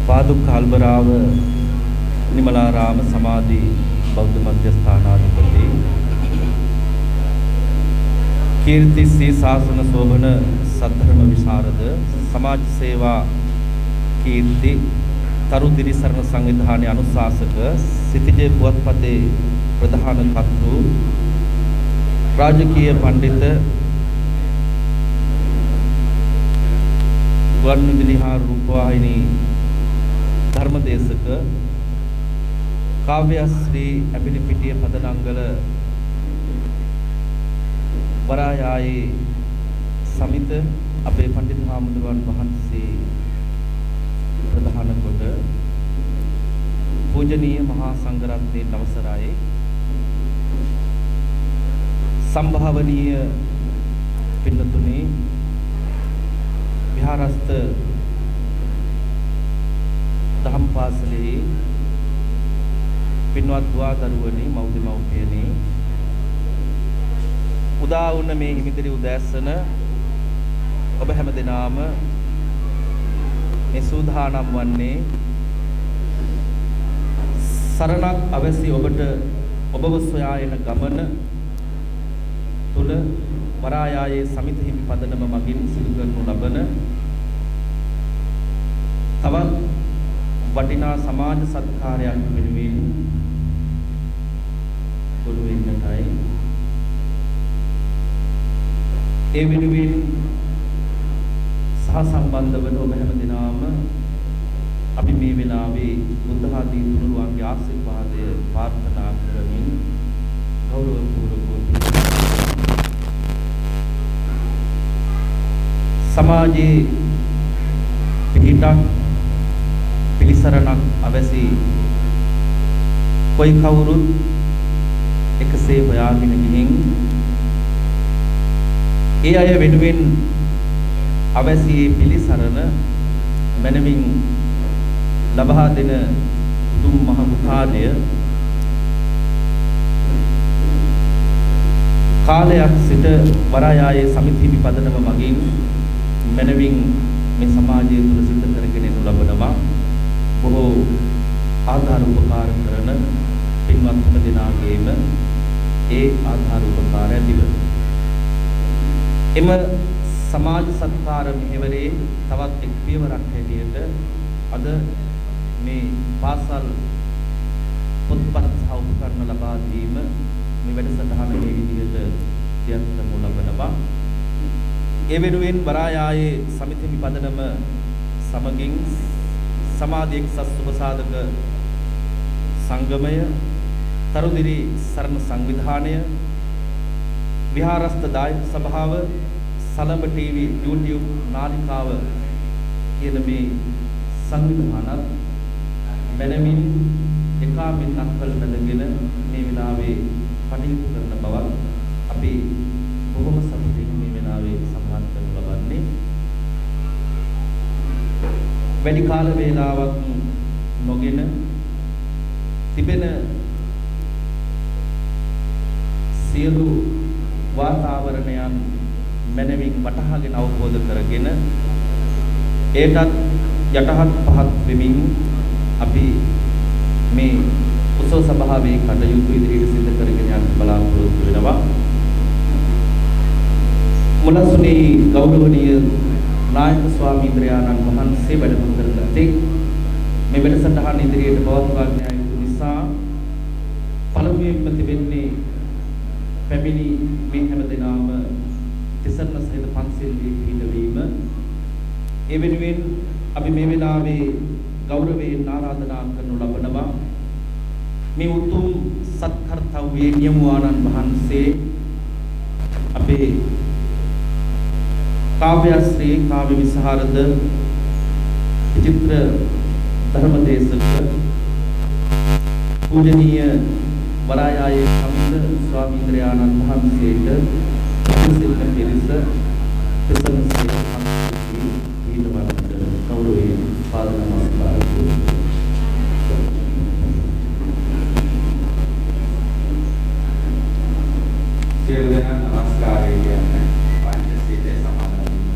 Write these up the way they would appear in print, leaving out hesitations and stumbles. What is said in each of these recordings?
පාදුක් කල්බරාව නිමලාරාම සමාධි බෞද්ධ මධ්‍යස්ථානාධිපති කීර්ති සී ශාසන සෝබන සද්ධර්ම විශාරද සමාජ සේවා කීර්ති තරුදිරි සරණ සංවිධානයේ අනුශාසක සිටිජේ පුවත්පතේ ප්‍රධාන කර්තෘ රාජකීය පඬිත ගුවන්විදුලි හා රූපවාහිනී ධර්මදේශක කාව්‍යශ්‍රී ඇබිලිපිටිය පදනංගල වරායායේ සමිත අපේ පඬිතු හාමුදුරුවන් වහන්සේ ප්‍රධාන කොට පූජනීය මහා සංඝරත්නයේ අවසරයි සම්භාවනීය පින්නතුනි විහාරස්ත දහම් පාසලේ පින්වත් දුවා දරුවනි මව්පියනි උදා වුණ මේ හිමිදිරි උදෑසන ඔබ හැම දිනාම මේ සූදානම් වන්නේ සරණක් අවශ්‍ය ඔබට ඔබව සොයා එන ගමන තුල වරායායේ සමිත හිමි පදනම මගින් සිදු කරනු ලබන තවත් වටිනා සමාජ සත්කාරයක් වෙනුවෙන් ගොනු වෙන්නටයි ඒ වෙනුවෙන් සහ සම්බන්ධ වන ඔබ හැම දිනම අපි මේ වෙලාවේ බුද්ධ ආදී තුනුරුවන්ගේ ආශිර්වාදය ප්‍රාර්ථනා කරමින් ගෞරවපූර්වකව සමාජයේ පිහිටක් පිළිසරණක් අවැසි කොයි කවුරුත් එකසේ හොයාගෙන ගිහින් ඒ අය වෙනුවෙන් අවැසි පිළිසරණ මනමින් ලබා දෙන උතුම් මහ මුඛාලය කාලයක් සිට වරායායේ සමිති පදනම මගින් මනමින් මේ සමාජය තුල සිද්ධ කරගෙන යනු ලබනවා බොහෝ ආධාර උපකාර කරන පින්වත් හැම දිනාගේම ඒ ආධාර උපකාර ඇතිව එම සමාජ සත්කාර මෙහෙවරේ තවත් එක් පියවරක් හැටියට අද මේ පාසල් පොත්පත් සහ උපකරණ ලබා දීම මේ වැඩසටහන මේ විදිහට සියත් කරනු ලබනවා ඒ වෙනුවෙන් වරායායේ සමිති පදනම සමගින් සමාජ එක්සත් සුබසාධක සංගමය තරුදිරි සරණ සංවිධානය විහාරස්ත දායක සභාව සලඹ ටීවී YouTube නාලිකාව කියන මේ සංවිධානත් මනමින් එකාමින් අත්වල බැඳගෙන මේ වෙලාවේ කටයුතු කරන බව අපි බොහොම සතුටින් මේ වෙලාවේ සඳහන් කරනු ලබන්නේ වැඩි කාල වේලාවක් නොගෙන තිබෙන සියලු වාතාවරණයන් මනමින් වටහාගෙන අවබෝධ කරගෙන ඒටත් යටහත් පහත් වෙමින් අපි මේ උසව සභාවේ කටයුතු ඉදිරියට සිදු කරගෙන යන්න බලාපොරොත්තු වෙනවා මුලසුනේ ගෞරවනීය නායක ස්වාමීන්ද්‍රයාණන් වහන්සේ වැඩම කරන තෙක් මේ වැඩසටහන ඉදිරියට පවත්වාගෙන යා යුතු නිසා පළමුවෙන්ම තිබෙන්නේ පැමිණි මේ හැම දිනම තිසරණ සහිත පන්සලේ පිහිටවීම ඒ වෙනුවෙන් අපි මේ වෙලාවේ ගෞරවයෙන් ආරාධනා කරනු ලබනවා මේ උතුම් සත්කර්තව්‍යයේ නියමුවාණන් වහන්සේ අපේ කාව්‍යශ්‍රී කාව්‍ය විසරද විචිත්‍ර ධර්මදේශක पूजनीय वरायाये संत स्वामींद्रयानंद වහන්සේට සිල්ප පිරිස ප්‍රසන්න සේවකත්වයේ ඊළඟට කවුරුවේ පාද නමස්කාර සියලු දෙනා නමස්කාරය කියන්නේ පංචශීලයේ සමාදන් වීම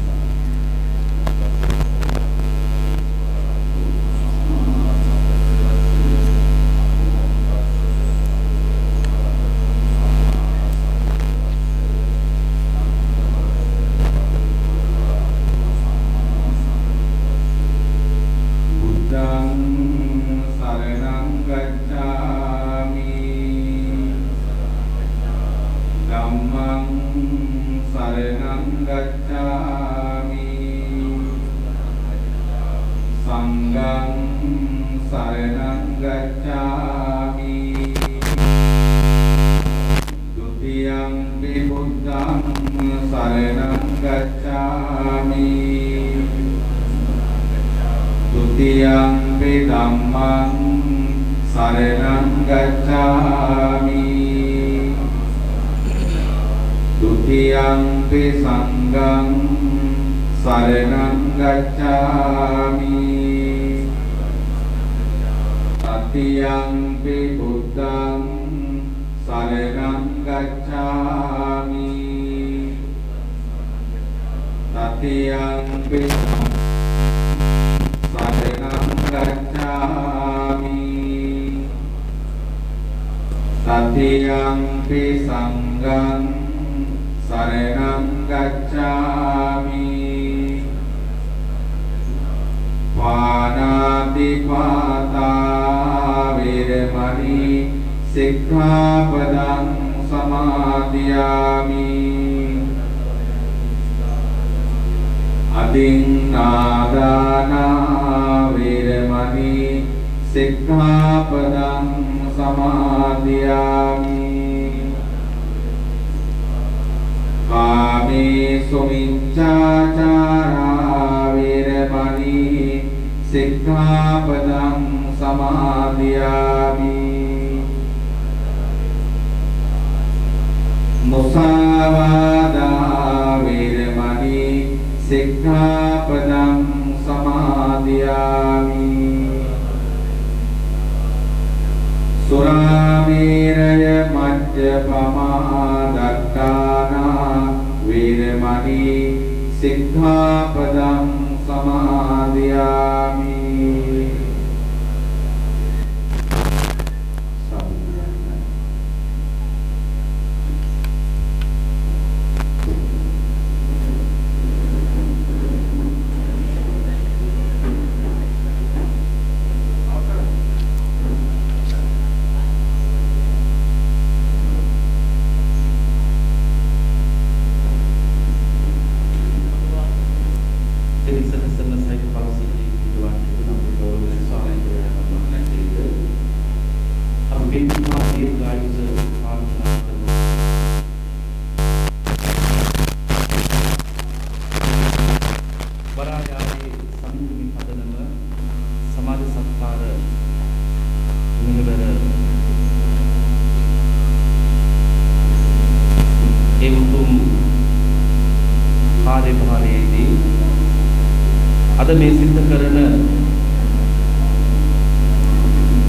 අද මේ සිද්ධ කරන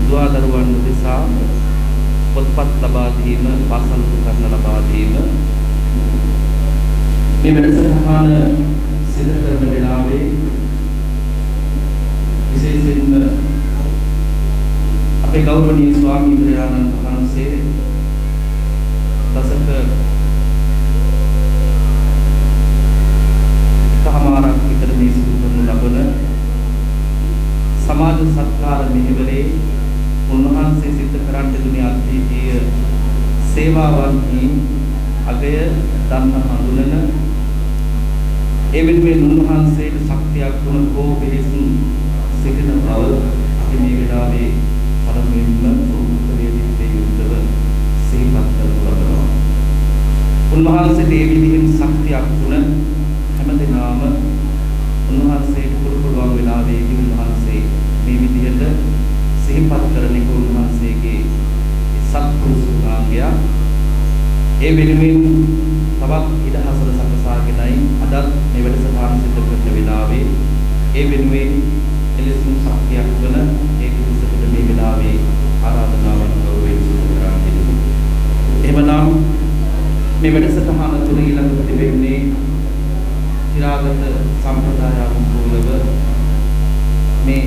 දුවදරුවන් උදෙසා පොත්පත් ලබා දීම, පාසල් උපකරණ ලබා දීම මේ වැඩසටහන සිදු කරන වෙලාවේ විශේෂයෙන්ම අපේ ගෞරවනීය ස්වාමීන් වහන්සේ දසක කහමාරක් විතර මේ සිදු කරනු ලබන සමාජ සත්කාර මෙහෙවරේ උන්වහන්සේ සිද්ධ කරන්නට දුන්නේ අද්විතීය සේවාවන්හි අගය ධර්ම හඳුනන ඒ වෙනුවෙන් උන්වහන්සේට ශක්තියක් ගුණ හෝ පිළිසුන් සිටින බව අපි මේ වෙලාවේ පළමුවෙන්ම උත්තරයේ යුද්ධව සිහිපත් කරනු ලබනවා. උන්වහන්සේට ඒ විදිහින් ශක්තියක් ගුණ හැමදෙනාම උන්වහන්සේට පුළුවන් වෙලාවේදී උන්වහන්සේ මේ විදිහට සිහිපත් කරන එක උන්වහන්සේගේ ඒ වෙනුවෙන් තවත් ඉඩහසල සකසාගෙනයි අදත් මේ වැඩසටහන සිදු කරන වෙලාවේ ඒ වෙනුවෙන් එලෙසින් ශක්තියක් වන ඒ කුසලට මේ වෙලාවේ ආරාධනාවක් ගෞරවයෙන් සිදු කරන්නේ. එහෙමනම් මේ වැඩසටහන තුළ ඊළඟට තිබෙන්නේ තිරාගත සම්ප්‍රදාය අනුකූලව මේ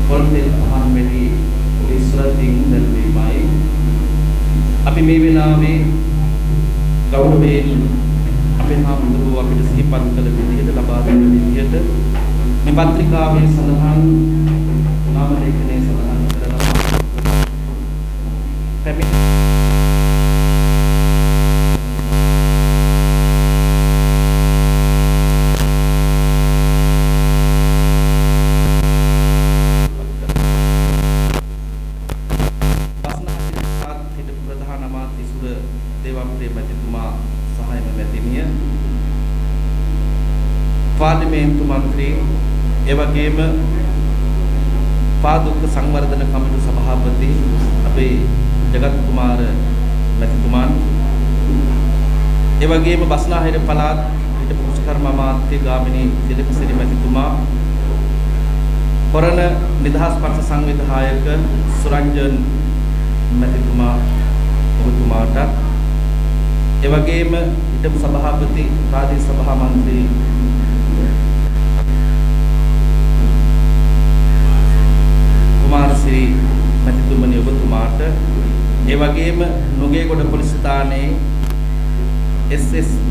පොල්තෙල් පහන් මෙලි ඉස්රතින් දැල්වීමයි. අපි මේ වෙලාවේ ගෞරවයෙන් අපේ හාමුදුරුවෝ අපිට සිහිපත් කළ විදිහට ලබා දෙන විදිහට මේ පත්‍රිකාවේ සඳහන් නාම ලේඛනයේ සඳහන් කරනවා පැමිණ පාර්ලිමේන්තු මන්ත්‍රී එවැගේම පාදුක්ක සංවර්ධන කමිටු සභාපති අපේ ජගත් කුමාර මැතිතුමන් එවැගේම බස්නාහිර පළාත් හිටපු කෘෂිකර්ම අමාත්‍ය ගාමිණී තිලකසිරි මැතිතුමා කොරණ නිදහස් පක්ෂ සංවිධායක සුරංජන් මැතිතුමා ඔබතුමාට එවැගේම හිටපු සභාපති ප්‍රාදේශ සභා මන්ත්‍රී කුමාරසිරි මැතිතුමනි ඔබතුමාට ඒ වගේම නුගේගොඩ පොලිස් ස්ථානයේ SSP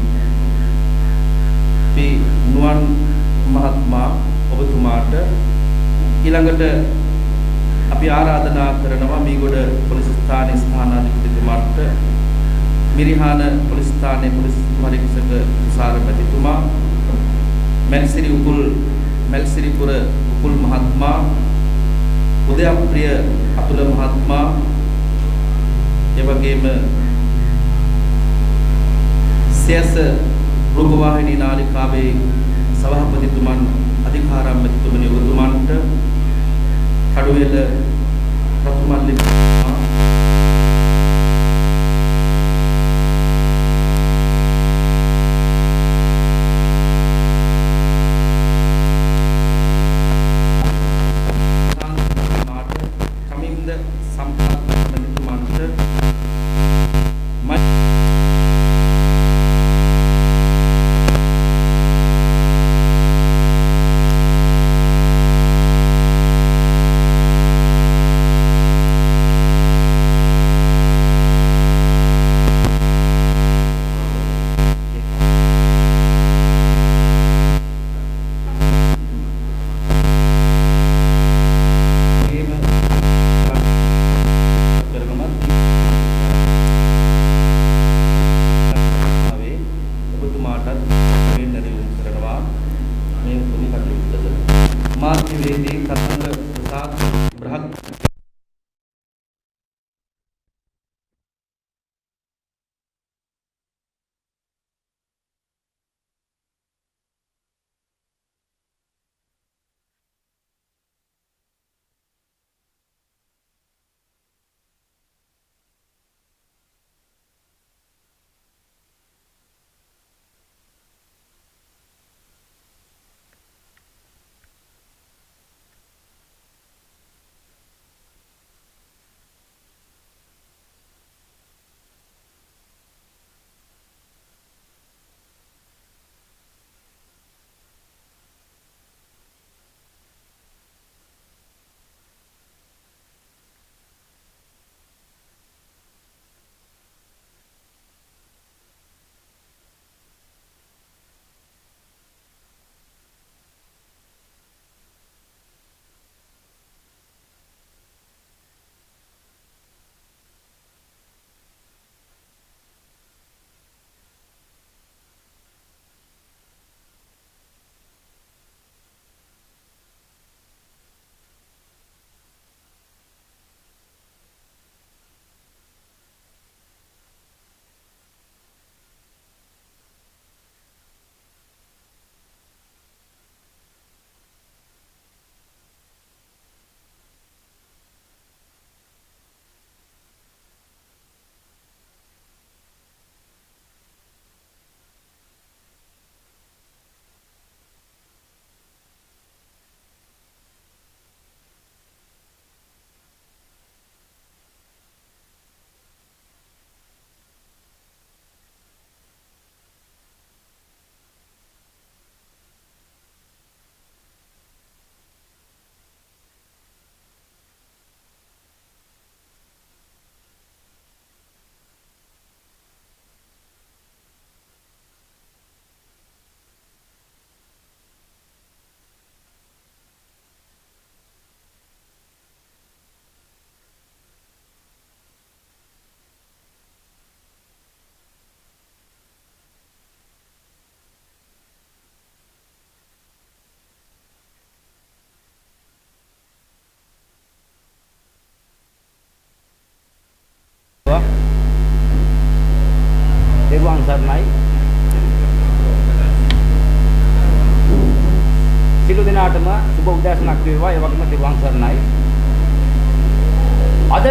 නුවන් මහත්මයා ඔබතුමාට ඊළඟට අපි ආරාධනා කරනවා මීගොඩ පොලිස් ස්ථානයේ ස්ථානාධිපතිතුමාට මිරිහාන පොලිස් ස්ථානයේ පොලිස් පරීක්ෂක තුෂාර මැතිතුමා මල්සිරිපුර උපුල් මහත්මයා උදයප්‍රිය අතුල මහත්මයා එවැගේම සියස රූපවාහිනී නාලිකාවේ සභාපතිතුමන් අධිකාරම් මැතිතුමනි ඔබතුමන්ට කඩුවෙල රතුමල්ලි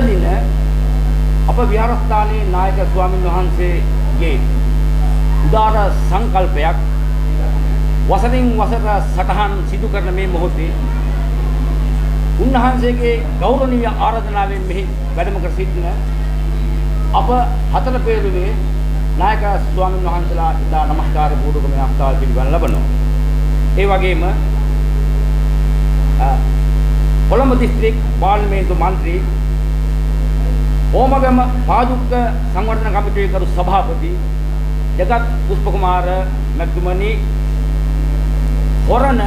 दिन අප විහාරස්ථානයේ නායක ස්වාමීන් වහන්සේගේ උදාර සංකල්පයක් වසරින් වසර සටහන් සිදු කරන මේ මොහොතේ උන්වහන්සේගේ ගෞරවනීය ආරාධනාවෙන් මෙහි වැඩම කර සිටින අප හතර පෙරුවේ නායක ස්වාමීන් වහන්සේලා ඉතා නමස්කාර පූර්වක මේ අවස්ථාව පිළිගන්න ලබනවා. ඒ වගේම කොළඹ දිස්ත්‍රික් පාර්ලිමේන්තු මන්ත්‍රී ඕමගම පාදුක්ක සංවර්ධන කමිටුවේ කරු සභාපති ජගත් පුෂ්පකුමාර මැතිතුමනි, හොරණ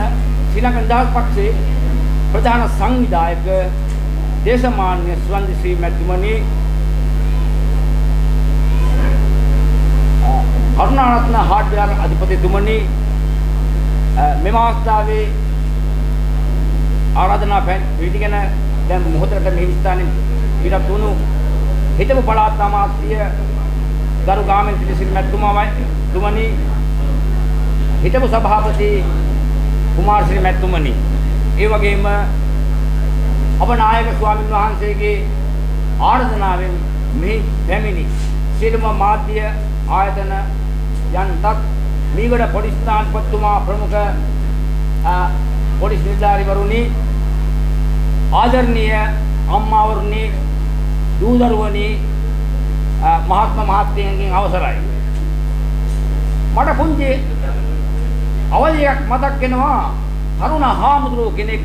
ශ්‍රී ලංකා නිදහස් පක්ෂයේ ප්‍රධාන සංවිධායක දේශමාන්‍ය ස්වන්දි ශ්‍රී මැතිතුමනි, කරුණාරත්න හාඩ්වෙයාර් අධිපතිතුමනි, මෙම අවස්ථාවේ ආරාධනා පිළිගෙන දැන් මොහොතකට මේ ස්ථානයේ පිටත් වුණු හිටපු පළාත් අමාත්‍ය ගරු ගාමිණී පිටිසිරි මැතිතුමනි, හිටපු සභාපති කුමාරශ්‍රී මැතිතුමනි, ඒ වගේම අප නායක ස්වාමීන් වහන්සේගේ ආරාධනාවෙන් මෙහි පැමිණි සියලුම මාධ්‍ය ආයතන යන්තත් මීගොඩ පොලිස් ස්ථානපතිතුමා ප්‍රමුඛ පොලිස් නිලධාරීවරුනි, ආදරණීය අම්මාවරුනි, දූ දරුවනි, මහත්ම මහත්මියන්ගෙන් අවසරයි. මට පුංචි අවලියක් මතක් වෙනවා. තරුණ හාමුදුරුවෝ කෙනෙක්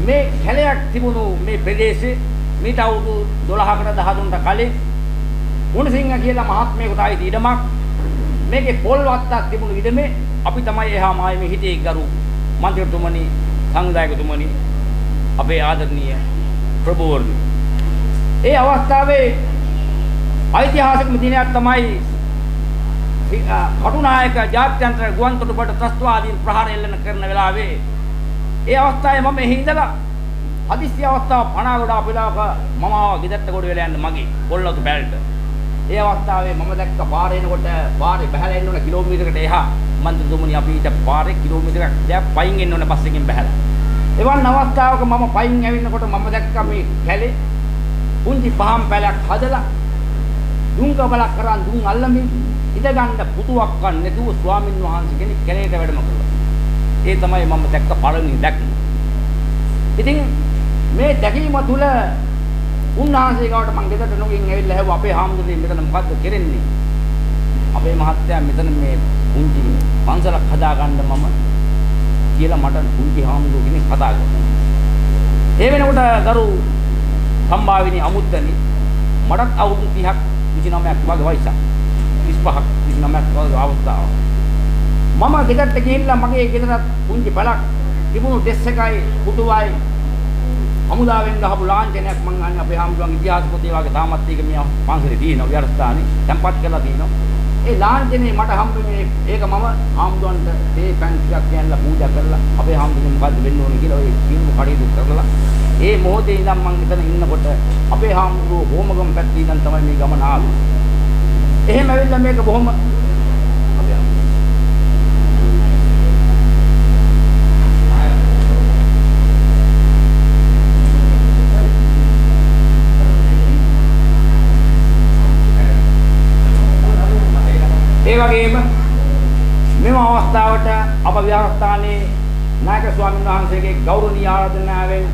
මේ කැලයක් තිබුණු මේ ප්‍රදේශේ මීට අවුරුදු 12කට 13කට කලින් මුණසිංහ කියලා මහත්මයෙකුට ආйти ඉඩමක් මේකේ පොල් වත්තක් තිබුණු ඉඩමේ අපි තමයි එහා මායේ හිටියේ ගරු මන්ත්‍රීතුමනි, සංවිධායකතුමනි, අපේ ආදරණීය ප්‍රභූවරුනි. ඒ අවස්ථාවේ ඓතිහාසික දිනයක් තමයි කටුනායක ජාත්‍යන්තර ගුවන් තොටුපළට ත්‍රස්තවාදීන් ප්‍රහාර එල්ලන කරන වෙලාවේ ඒ අවස්ථාවේ මම එහි ඉඳලා හදිස්සි අවස්ථාව පනාගොඩ අපිලාක මම ආවා ගෙදරට ගොඩ වෙලා යන්න මගේ කොල්ලතු බැලට. ඒ අවස්ථාවේ මම දැක්ක පාරේ එනකොට පාරේ බහැලා එන්න ඕන කිලෝමීටරකට එහා මන්ත්‍රීතුමනි අපි ඊට පාරේ කිලෝමීටරයක් දැන් පයින් එන්න ඕන බස් එකෙන් බහැලා. එවන් අවස්ථාවක මම පයින් ඇවින්නකොට මම දැක්ක මේ කැලේ පුංචි පහම් පැලයක් හදලා දුම් කබලක් කරන් දුම් අල්ලමින් ඉඳ ගන්න පුතුවක් ගන්න නැතුව ස්වාමින් වහන්සේ කෙනෙක් කැලේට වැඩම කළා. ඒ තමයි මම දැක්ක පළවෙනි දැක්ම. ඉතින් මේ දැකීම තුළ උන්වහන්සේ ගාවට මං ගෙදරට නොගින් ඇවිල්ලා හැව අපේ හාමුදුරුවෝ මෙතන මොකද්ද කරන්නේ? අපේ මහත්තයා මෙතන මේ පුංචි පන්සලක් හදා ගන්න මම කියලා මට පුංචි හාමුදුරුවෝ කෙනෙක් කතා කරනවා. ඒ වෙනකොට ගරු සම්භාවිනී අමුත්තනි මටත් අවුරුදු 30ක් 29ක් වගේ වයසක් 35ක් 29ක් වගේ අවස්ථාවක්. මම ගෙදරට ගිහිල්ලා මගේ ගෙදරත් පුංචි බලක් තිබුණු ඩෙස් එකයි පුටුවයි හමුදාවෙන් ගහපු ලාංඡනයක් මං අහන්නේ අපේ හාමුදුරුවන්ගේ ඉතිහාස පොතේ වගේ තාමත් ඒක මේ පන්සලේ තියෙනවා විහාරස්ථානේ තැන්පත් කරලා තියෙනවා. ඒ ලාංඡනේ මට හම්බුනේ ඒක මම හාමුදුරන්ට තේ පැන් ටිකක් කියන්නලා පූජා කරලා අපේ හාමුදුරුවෝ මොකද්ද වෙන්න ඕනේ කියලා ඔය කිනුම කඩේට කරලා ඒ මොහොතේ ඉඳන් මං මෙතන ඉන්නකොට අපේ හාමුදුරුවෝ හෝමගම පැත්තේ ඉඳන් තමයි මේ ගමන ආවේ. එහෙම ඇවිල්ලා මේක බොහොම ඒ වගේම මෙම අවස්ථාවට අප විහාරස්ථානයේ නායක ස්වාමීන් වහන්සේගේ ගෞරවනීය ආරාධනාවෙන්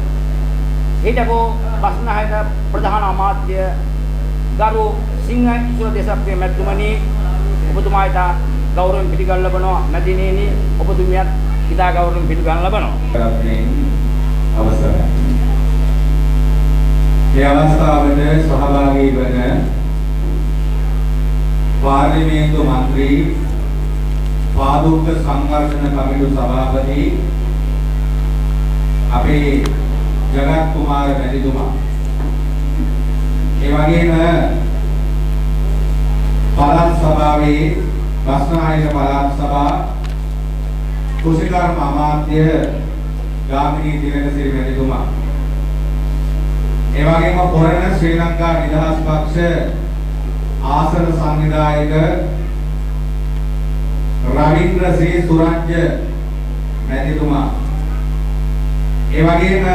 හිටපු බස්නාහිර ප්‍රධාන අමාත්‍ය ගරු සිංහ ඉසුර දේශප්‍රිය මැතිතුමනි, ඔබතුමාට ගෞරවයෙන් පිළිගන්න ලබනවා. මැදිනේනි ඔබතුමියත් ඉතා ගෞරවයෙන් පිළිගන්න ලබනවා. අවසරයි. මේ අවස්ථාවට සහභාගී වන පාර්ලිමේන්තු මන්ත්‍රී, පාදුක්ක සංවර්ධන කමිටු සභාපති අපේ ජගත් කුමාර මැතිතුමා, ඒ වගේම පළාත් සභාවේ බස්නාහිර පළාත් සභා කුසිකර්ම අමාත්‍ය ගාමිණී දිනකසිරි මැතිතුමා, ඒ වගේම පොරණ ශ්‍රී ලංකා නිදහස් පක්ෂ ආසන සංවිධායක රවීන්ද්‍ර ශ්‍රී සුරංජ මැතිතුමා, ඒ වගේම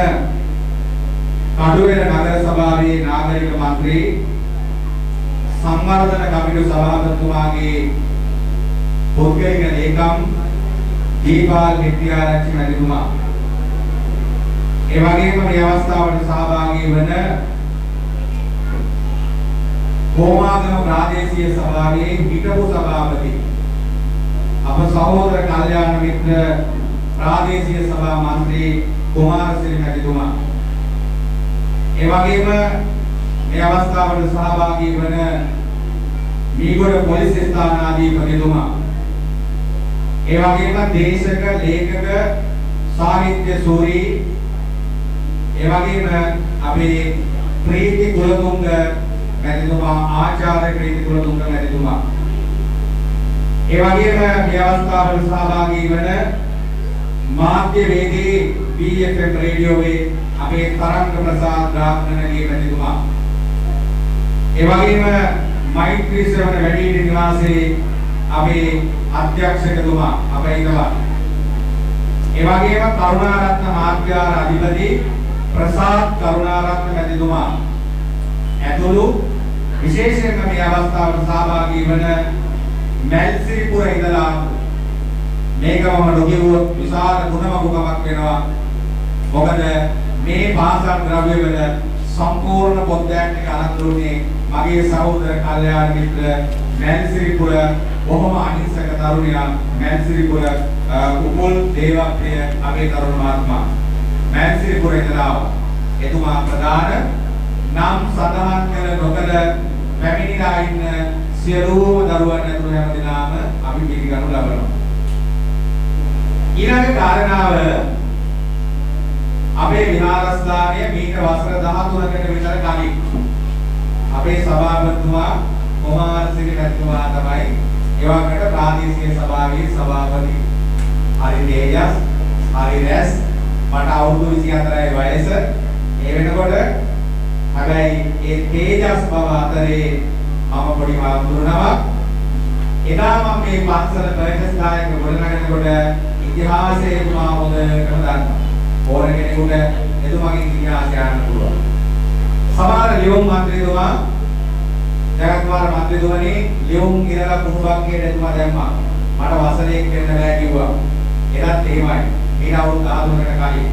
කඩුවෙල නගර සභාවේ නාගරික මන්ත්‍රී සංවර්ධන කමිටු සභාපතිතුමාගේ පුද්ගලික ලේකම් දීපාල් විද්‍යාරච්චි මැතිතුමා ඒ වගේම මේ අවස්ථාවට සහභාගී වන කොමාගම ප්‍රාදේශීය සභාවේ හිටපු සභාපති අප සහෝදර කල්යාණ මිත්‍ර ප්‍රාදේශීය සභා මන්ත්‍රී කුමාරසිරි මැතිතුමා ඒ වගේම මේ අවස්ථාවට සහභාගී වන මීගොඩ පොලිස් ස්ථානාධිපතිතුමා ඒ වගේම දේශක ලේඛක සාහිත්‍ය සූරී ඒ වගේම අපේ ප්‍රීති කුලතුංග මැතිතුමා ආචාර්ය ප්‍රීති කුලතුංග මැතිතුමා ඒ වගේම මේ අවස්ථාවට සහභාගී වන මාධ්‍යවේදී BFM රේඩියෝවේ අපේ තරංග ප්‍රසාද් රාත්නගේ මැතිතුමා ඒ වගේම මෛත්‍රී ශ්‍රවණ වැඩිහිටි නිවාසයේ අපේ අධ්‍යක්ෂකතුමා අපේ ඉඳලා ඒ වගේම කරුණාරත්න මාධ්‍යාර අධිපති ප්‍රසාද් කරුණාරත්න මැතිතුමා ඇතුළු විශේෂයෙන්ම මේ අවස්ථාවට සහභාගී වන මැල්සිරිපුර ඉඳලා මේකම නොකියුවොත් විශාල ගුණවගුකමක් වෙනවා මොකද මේ භාෂා ද්‍රව්‍ය වල සම්පූර්ණ පොත්යක් එක අනතුරුනේ මගේ සහෝදර කල්යාණ මිත්‍ර මැල්සිරිපුර බොහොම අහිංසක තරුණයා මැල්සිරිපුර කුකුල් දේවප්‍රිය අපේ තරුණ මහත්මයා මැල්සිරිපුර ඉඳලා එතුමා ප්‍රධාන නම් සඳහන් කළ නොකළ පැමිණිලා ඉන්න සියලුම දරුවන් ඇතුළු හැම දිනම අපි පිළිගනු ලබනවා. ඊළඟ කාරණාව අපේ විහාරස්ථානය මීට වසර 13කට විතර කලින් අපේ සභාපතිතුමා කුමාරසිරි මැතිතුමා තමයි එවකට ප්‍රාදේශීය සභාවේ සභාපති. හරි තේජස්, හරි රැස්, මට අවුරුදු 24යි වයස. ඒ වෙනකොට හැබැයි ඒ තේජස් බව අතරේ මම පොඩි මාතුරුණාවක්. එදා මම මේ පන්සල ප්‍රවේශස්ථායක ගොඩනගනකොට ඉතිහාසයේ මා හොඳටම දන්නවා. ඕන කෙනෙකුට එතුමාගේ ඉතිහාසය අහන්න පුළුවන්. සමහර ලියුම් මන්ත්‍රීතුමා ජගත්කුමාර මන්ත්‍රීතුමනි ලියුම් ඉරලා කුණුබක්කේට එතුමා දැම්මා. මට වසරයක් වෙන්න බෑ කිව්වා. එදත් එහෙමයි. ඊට අවුරුදු 13කට කලින්.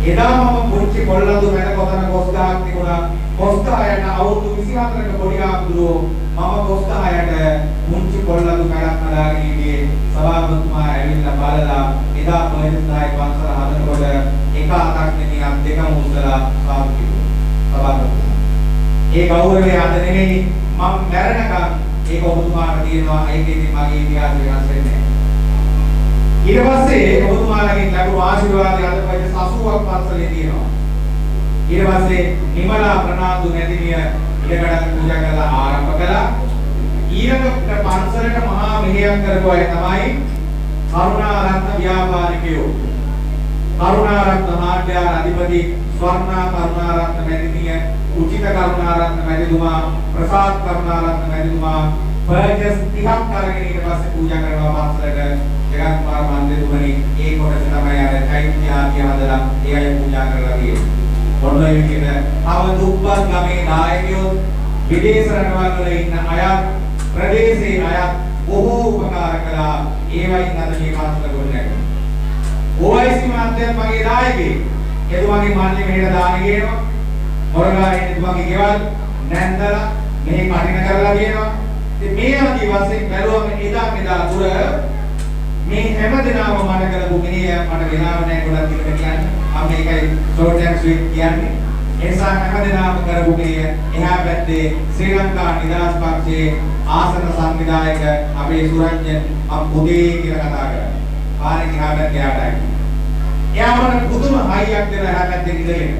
එදා මම පුංචි කොල්ලඳු මැද කොතන කොස් ගහක් තිබුණා. කොස් ගහයට අවුරුදු 24ක පොඩි ආපුදෝ මම කොස් ගහයට පුංචි කොල්ලඳු මැදක් හදාගෙන ඉන්නේ. සභාපතිතුමා ඇවිල්ලා බලලා එදා ප්‍රවේශස්ථායක පන්සල හදනකොට එක අතක් නෙමෙයි අත් දෙකම උස්සලා සාදු කිව්වා. ඒ ගෞරවය අද නෙමෙයි මම මැරෙනකම් ඒක ඔබතුමාට තියෙනවා. ඒක ඉතින් මගේ ඉතිහාසය වෙනස් වෙන්නේ නැහැ. ඊට පස්සේ ඔබතුමාලගෙන් ලැබුණු ආශිර්වාදය අද පස්සේ 80ක් පන්සලේ තියෙනවා. ඊට පස්සේ නිමලා ප්‍රනාන්දු නැතිනිය ඉඩකඩක් පූජා කරලා ආරම්භ කළා. ඊළඟ පන්සලට මහා මෙහෙයක් කරපු අය තමයි කරුණාරත්න ව්‍යාපාරිකයෝ. කරුණාරත්න මාධ්‍යාර අධිපති ස්වර්ණා කරුණාරත්න මැතිණිය, උචිත කරුණාරත්න මැතිතුමා, ප්‍රසාද් කරුණාරත්න මැතිතුමා පර්චස් 30ක් අරගෙන ඊට පස්සේ පූජා කරනවා පන්සලට. ජගත්කුමාර මන්ත්‍රීතුමනි ඒ කොටස තමයි අර චෛත්‍යාදී හදලා ඒ අය පූජා කරලා තියෙන්නේ. ඔන්න ඒ විදිහට තව දුප්පත් ගමේ නායකයෝ විදේශ රටවල් වල ඉන්න අය ප්‍රදේශයේ අය බොහෝ උපකාර කළා. ඒවයින් අද මේ පන්සල ගොඩ නැගුණා. ඕයිසි මහත්තයා මගේ නායකයෙක්. එතුමාගේ මාන්නේ මෙහෙට දාන ගේනවා. මොරගා එතුමාගේ ගෙවල් නැන්දලා මෙහි කටින කරලා තියෙනවා. ඉතින් මේ ආදී වශයෙන් බැලුවම එදා මෙදා දුර මේ හැම දිනම මට කරපු මිනිහ මට වෙලාව නැහැ ගොඩක් කියලා කියන්නේ. මම මේකයි ෂෝට් ඇන්ඩ් ස්වීට් කියන්නේ. ඒ නිසා හැම දිනම කරපු මිනිහ එහා පැත්තේ ශ්‍රී ලංකා නිදහස් පක්ෂයේ ආසන සංවිධායක අපේ සුරංජන් මම පුතේ කියලා කතා කරා. පාරේ එහා පැත්තේ ආඩයි. එයා මට පුදුම හයියක් දෙන එහා පැත්තේ ඉඳගෙන.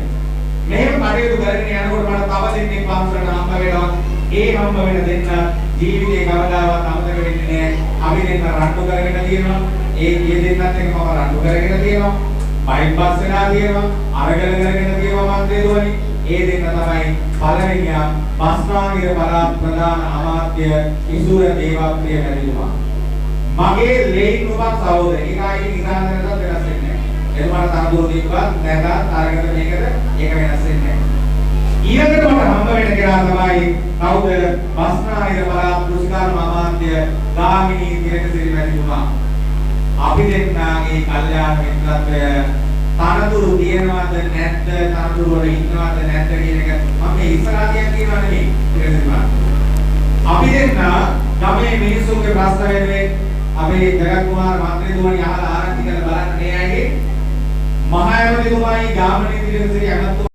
මෙහෙම කටයුතු කරගෙන යනකොට මට තව දෙන්නෙක් පන්සලට හම්බ වෙනවා. ඒ හම්බ වෙන දෙන්න ජීවිතේ කවදාවත් අමතක වෙන්නේ නැහැ. අපි දෙන්න රණ්ඩු කරගෙන තියෙනවා. ඒ කිය දෙන්නත් එක්ක මම රණ්ඩු කරගෙන තියෙනවා. බයිපස් වෙලා තියෙනවා. අරගල කරගෙන තියෙනවා මන්ත්‍රීතුමනි. ඒ දෙන්න තමයි පළවෙනියා බස්නාහිර පළාත් ප්‍රධාන අමාත්‍ය ඉසුර දේවප්‍රිය මැතිතුමා. මගේ ලේන් නුඹක් සහෝදරයෙක්. ඒකයි ඉස්සරහට වෙනස් වෙන්නේ නැහැ. එතුමාට තනතුරු දීපුවා නැත්නම් අරගෙන මේකද ඒක වෙනස් වෙන්නේ නැහැ. ඊළඟට මට හම්බ වෙන කෙනා තමයි කවුද? බස්නාහිර පළාත් කෘෂිකාර්ම අමාත්‍ය ගාමිණී තිලකසිරි මැතිතුමා. අපි දෙන්නාගේ කල්යාණ මිත්‍රත්වය තනතුරු තියෙනවද නැද්ද, තනතුරු වල ඉන්නවද නැද්ද කියන එක මම මේ ඉස්සරහා කියනවා නෙමෙයි තිලකසිරි. අපි දෙන්නා ගමේ මිනිස්සුන්ගේ ප්‍රශ්න වෙනුවෙන් අපේ ජගත් කුමාර මන්ත්‍රීතුමනි අහලා ආරංචි කරලා බලන්න මේ අයගේ මහ ඇමතිතුමායි ගාමිණී තිලකසිරි ඇමතිතුමා